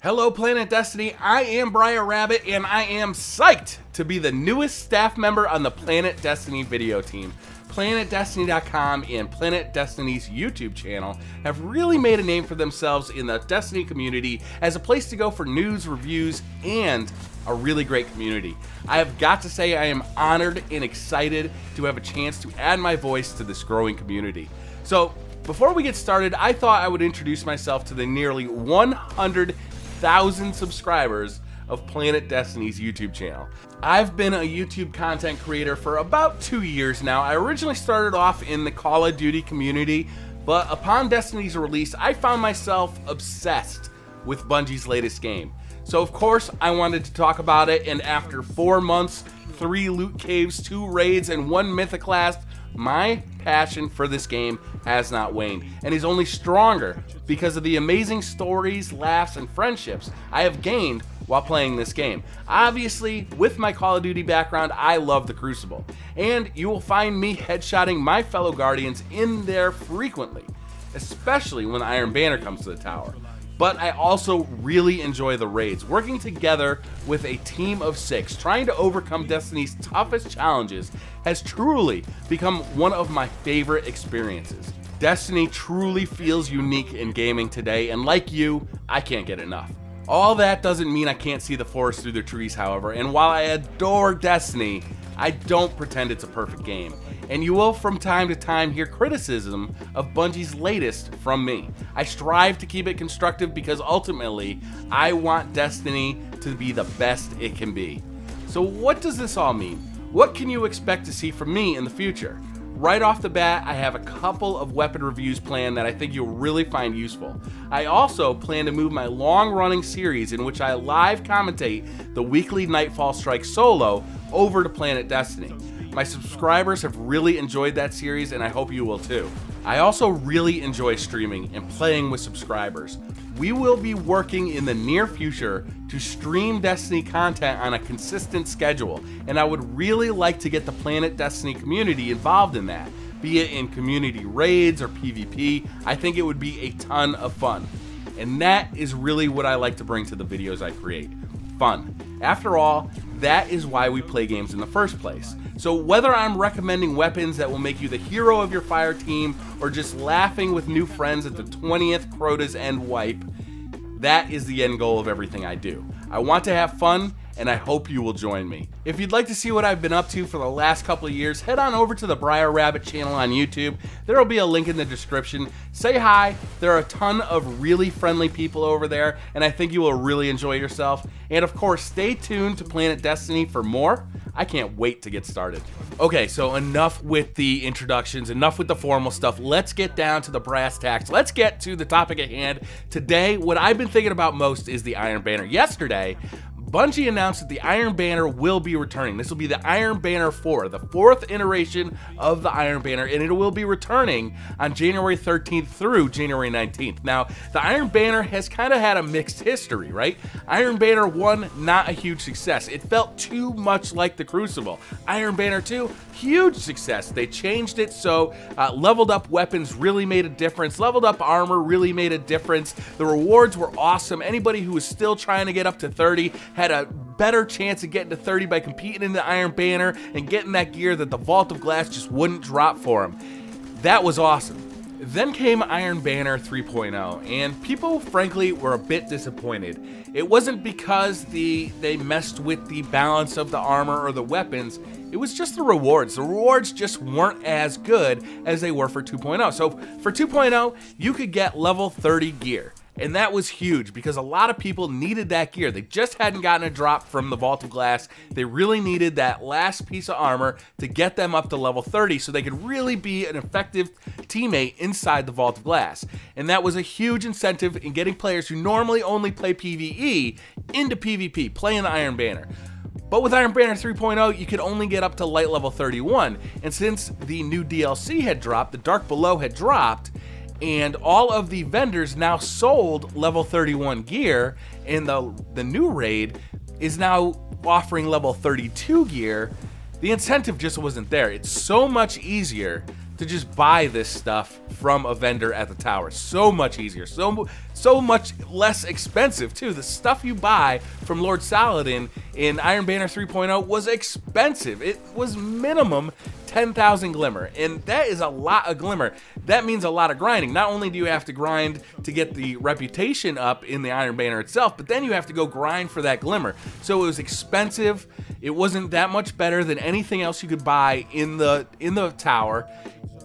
Hello Planet Destiny, I am Briar Rabbit and I am psyched to be the newest staff member on the Planet Destiny video team. PlanetDestiny.com and Planet Destiny's YouTube channel have really made a name for themselves in the Destiny community as a place to go for news, reviews, and a really great community. I have got to say I am honored and excited to have a chance to add my voice to this growing community. So before we get started, I thought I would introduce myself to the nearly 100,000 subscribers of Planet Destiny's YouTube channel. I've been a YouTube content creator for about 2 years now. I originally started off in the Call of Duty community, but upon Destiny's release, I found myself obsessed with Bungie's latest game. So of course, I wanted to talk about it, and after 4 months, 3 loot caves, 2 raids, and 1 mythoclast, my passion for this game has not waned and is only stronger because of the amazing stories, laughs, and friendships I have gained while playing this game. Obviously, with my Call of Duty background, I love the Crucible, and you will find me headshotting my fellow Guardians in there frequently, especially when the Iron Banner comes to the tower. But I also really enjoy the raids, working together with a team of 6, trying to overcome Destiny's toughest challenges has truly become one of my favorite experiences. Destiny truly feels unique in gaming today, and like you, I can't get enough. All that doesn't mean I can't see the forest through the trees, however, and while I adore Destiny, I don't pretend it's a perfect game. And you will from time to time hear criticism of Bungie's latest from me. I strive to keep it constructive because ultimately, I want Destiny to be the best it can be. So what does this all mean? What can you expect to see from me in the future? Right off the bat, I have a couple of weapon reviews planned that I think you'll really find useful. I also plan to move my long-running series in which I live commentate the weekly Nightfall Strike solo over to Planet Destiny. My subscribers have really enjoyed that series, and I hope you will too. I also really enjoy streaming and playing with subscribers. We will be working in the near future to stream Destiny content on a consistent schedule, and I would really like to get the Planet Destiny community involved in that, be it in community raids or PvP. I think it would be a ton of fun. And that is really what I like to bring to the videos I create. Fun. After all, that is why we play games in the first place. So whether I'm recommending weapons that will make you the hero of your fire team or just laughing with new friends at the 20th Crota's End wipe, that is the end goal of everything I do. I want to have fun, and I hope you will join me. If you'd like to see what I've been up to for the last couple of years, head on over to the Briar Rabbit channel on YouTube. There will be a link in the description. Say hi. There are a ton of really friendly people over there, and I think you will really enjoy yourself. And of course, stay tuned to Planet Destiny for more. I can't wait to get started. Okay, so enough with the introductions, enough with the formal stuff. Let's get down to the brass tacks. Let's get to the topic at hand. Today, what I've been thinking about most is the Iron Banner. Yesterday, Bungie announced that the Iron Banner will be returning. This will be the Iron Banner 4, the 4th iteration of the Iron Banner, and it will be returning on January 13th through January 19th. Now, the Iron Banner has kind of had a mixed history, right? Iron Banner 1, not a huge success. It felt too much like the Crucible. Iron Banner 2, huge success. They changed it so leveled up weapons really made a difference. Leveled up armor really made a difference. The rewards were awesome. Anybody who was still trying to get up to 30 had a better chance of getting to 30 by competing in the Iron Banner and getting that gear that the Vault of Glass just wouldn't drop for him. That was awesome. Then came Iron Banner 3.0, and people frankly were a bit disappointed. It wasn't because they messed with the balance of the armor or the weapons, it was just the rewards. The rewards just weren't as good as they were for 2.0. So for 2.0, you could get level 30 gear. And that was huge because a lot of people needed that gear. They just hadn't gotten a drop from the Vault of Glass. They really needed that last piece of armor to get them up to level 30 so they could really be an effective teammate inside the Vault of Glass. And that was a huge incentive in getting players who normally only play PvE into PvP, playing the Iron Banner. But with Iron Banner 3.0, you could only get up to light level 31. And since the new DLC had dropped, the Dark Below had dropped, and all of the vendors now sold level 31 gear, and the new raid is now offering level 32 gear, the incentive just wasn't there. It's so much easier to just buy this stuff from a vendor at the tower. So much easier, so much less expensive too. The stuff you buy from Lord Saladin in Iron Banner 3.0 was expensive. It was minimum 10,000 glimmer, and that is a lot of glimmer. That means a lot of grinding. Not only do you have to grind to get the reputation up in the Iron Banner itself, but then you have to go grind for that glimmer. So it was expensive. It wasn't that much better than anything else you could buy in the tower,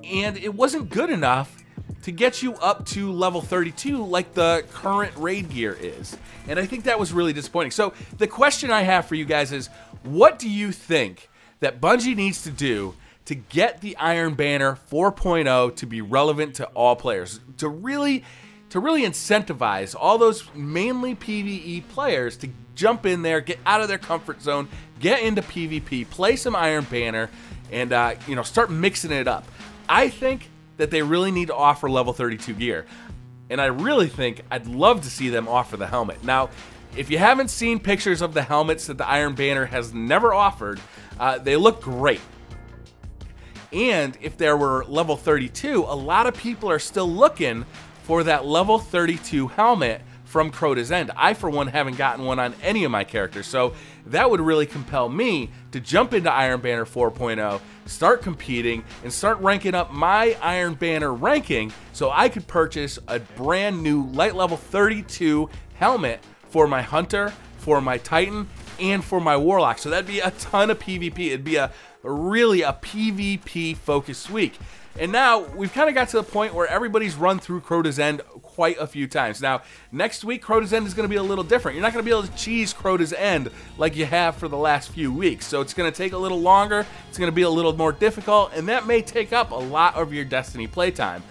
and it wasn't good enough to get you up to level 32 like the current raid gear is. And I think that was really disappointing. So the question I have for you guys is, what do you think that Bungie needs to do to get the Iron Banner 4.0 to be relevant to all players, to really incentivize all those mainly PvE players to jump in there, get out of their comfort zone, get into PvP, play some Iron Banner, and start mixing it up? I think that they really need to offer level 32 gear, and I really think I'd love to see them offer the helmet. Now, if you haven't seen pictures of the helmets that the Iron Banner has never offered, they look great. And if there were level 32, a lot of people are still looking for that level 32 helmet from Crota's End. I, for one, haven't gotten one on any of my characters, so that would really compel me to jump into Iron Banner 4.0, start competing, and start ranking up my Iron Banner ranking so I could purchase a brand new light level 32 helmet for my Hunter, for my Titan, and for my Warlock. So that'd be a ton of PvP. It'd be really a PvP focused week. And now we've kind of got to the point where everybody's run through Crota's End quite a few times. Now, next week, Crota's End is going to be a little different. You're not going to be able to cheese Crota's End like you have for the last few weeks. So it's going to take a little longer. It's going to be a little more difficult, and that may take up a lot of your Destiny playtime.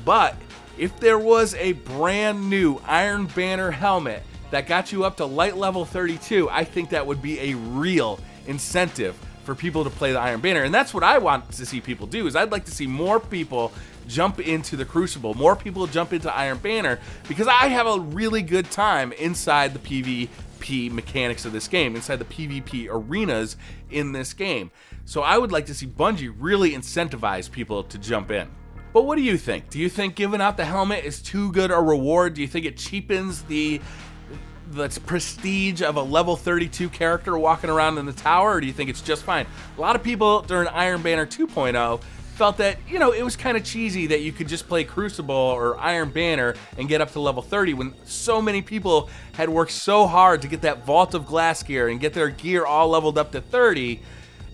But if there was a brand new Iron Banner helmet that got you up to light level 32, I think that would be a real incentive for people to play the Iron Banner. And that's what I want to see people do, is I'd like to see more people jump into the Crucible, more people jump into Iron Banner, because I have a really good time inside the PvP mechanics of this game, inside the PvP arenas in this game. So I would like to see Bungie really incentivize people to jump in. But what do you think? Do you think giving out the helmet is too good a reward? Do you think it cheapens the prestige of a level 32 character walking around in the tower, or do you think it's just fine? A lot of people during Iron Banner 2.0 felt that, it was kind of cheesy that you could just play Crucible or Iron Banner and get up to level 30 when so many people had worked so hard to get that Vault of Glass gear and get their gear all leveled up to 30,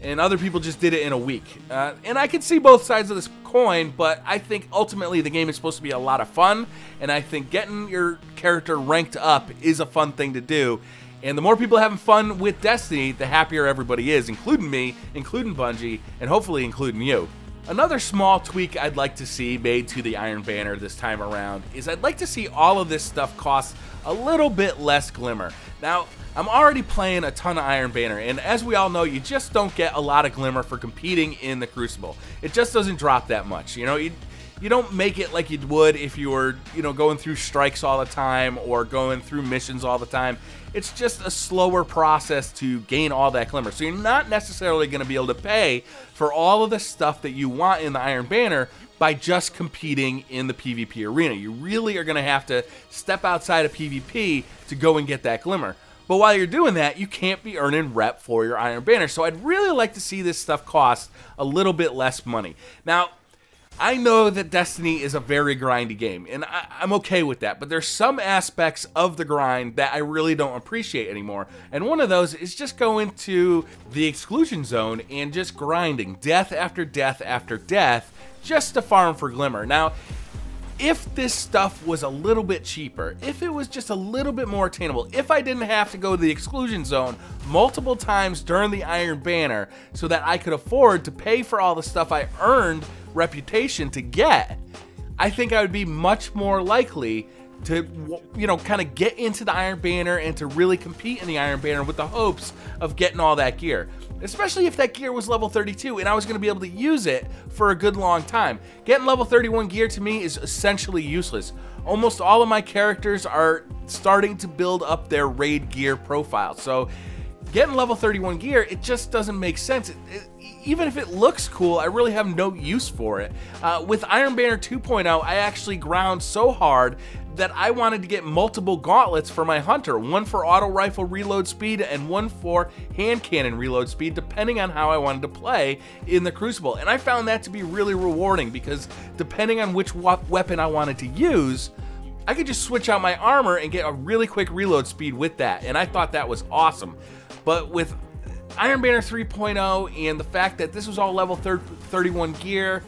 and other people just did it in a week. And I can see both sides of this coin, but I think ultimately the game is supposed to be a lot of fun, and I think getting your character ranked up is a fun thing to do. And the more people having fun with Destiny, the happier everybody is, including me, including Bungie, and hopefully including you. Another small tweak I'd like to see made to the Iron Banner this time around is I'd like to see all of this stuff cost a little bit less glimmer. Now, I'm already playing a ton of Iron Banner, and as we all know, you just don't get a lot of glimmer for competing in the Crucible. It just doesn't drop that much. You don't make it like you would if you were, going through strikes all the time or going through missions all the time. It's just a slower process to gain all that glimmer. So you're not necessarily going to be able to pay for all of the stuff that you want in the Iron Banner by just competing in the PvP arena. You really are going to have to step outside of PvP to go and get that glimmer. But while you're doing that, you can't be earning rep for your Iron Banner. So I'd really like to see this stuff cost a little bit less money. Now, I know that Destiny is a very grindy game, and I'm okay with that, but there's some aspects of the grind that I really don't appreciate anymore, and one of those is just going to the exclusion zone and just grinding death after death after death just to farm for glimmer. Now, if this stuff was a little bit cheaper, if it was just a little bit more attainable, if I didn't have to go to the exclusion zone multiple times during the Iron Banner so that I could afford to pay for all the stuff I earned reputation to get, I think I would be much more likely to, kind of get into the Iron Banner and to really compete in the Iron Banner with the hopes of getting all that gear. Especially if that gear was level 32 and I was going to be able to use it for a good long time. Getting level 31 gear to me is essentially useless. Almost all of my characters are starting to build up their raid gear profile. So getting level 31 gear, it just doesn't make sense. Even if it looks cool, I really have no use for it. With Iron Banner 2.0, I actually ground so hard that I wanted to get multiple gauntlets for my hunter, one for auto rifle reload speed and one for hand cannon reload speed, depending on how I wanted to play in the Crucible. And I found that to be really rewarding because depending on which weapon I wanted to use, I could just switch out my armor and get a really quick reload speed with that, and I thought that was awesome. But with Iron Banner 3.0 and the fact that this was all level 31 gear,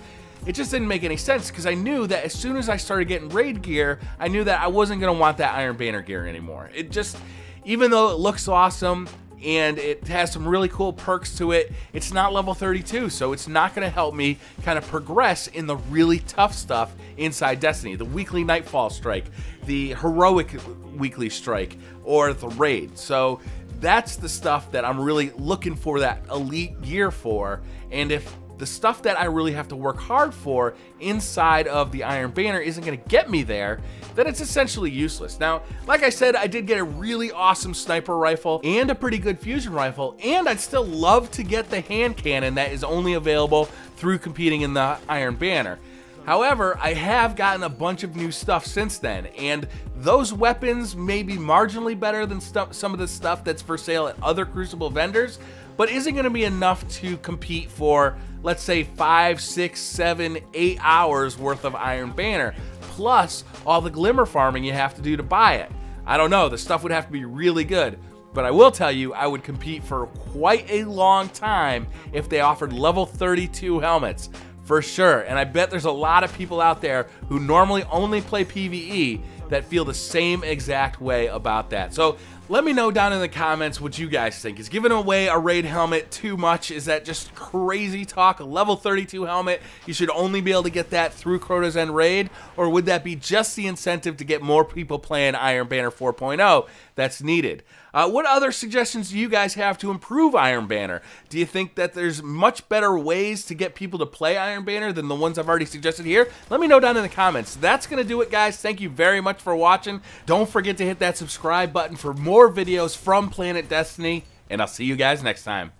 it just didn't make any sense because I knew that as soon as I started getting raid gear, I knew that I wasn't going to want that Iron Banner gear anymore. It just, even though it looks awesome and it has some really cool perks to it, it's not level 32, so it's not going to help me kind of progress in the really tough stuff inside Destiny. The weekly Nightfall strike, the heroic weekly strike, or the raid. So that's the stuff that I'm really looking for that elite gear for, and if the stuff that I really have to work hard for inside of the Iron Banner isn't going to get me there, then it's essentially useless. Now, like I said, I did get a really awesome sniper rifle and a pretty good fusion rifle, and I'd still love to get the hand cannon that is only available through competing in the Iron Banner. However, I have gotten a bunch of new stuff since then, and those weapons may be marginally better than some of the stuff that's for sale at other Crucible vendors, but isn't going to be enough to compete for, let's say, 5, 6, 7, 8 hours worth of Iron Banner, plus all the glimmer farming you have to do to buy it. I don't know, the stuff would have to be really good, but I will tell you, I would compete for quite a long time if they offered level 32 helmets. For sure, and I bet there's a lot of people out there who normally only play PvE that feel the same exact way about that. So let me know down in the comments what you guys think. Is giving away a raid helmet too much? Is that just crazy talk? A level 32 helmet, you should only be able to get that through Crota's End raid? Or would that be just the incentive to get more people playing Iron Banner 4.0 that's needed? What other suggestions do you guys have to improve Iron Banner? Do you think that there's much better ways to get people to play Iron Banner than the ones I've already suggested here? Let me know down in the comments. That's going to do it, guys. Thank you very much for watching. Don't forget to hit that subscribe button for more videos from Planet Destiny, and I'll see you guys next time.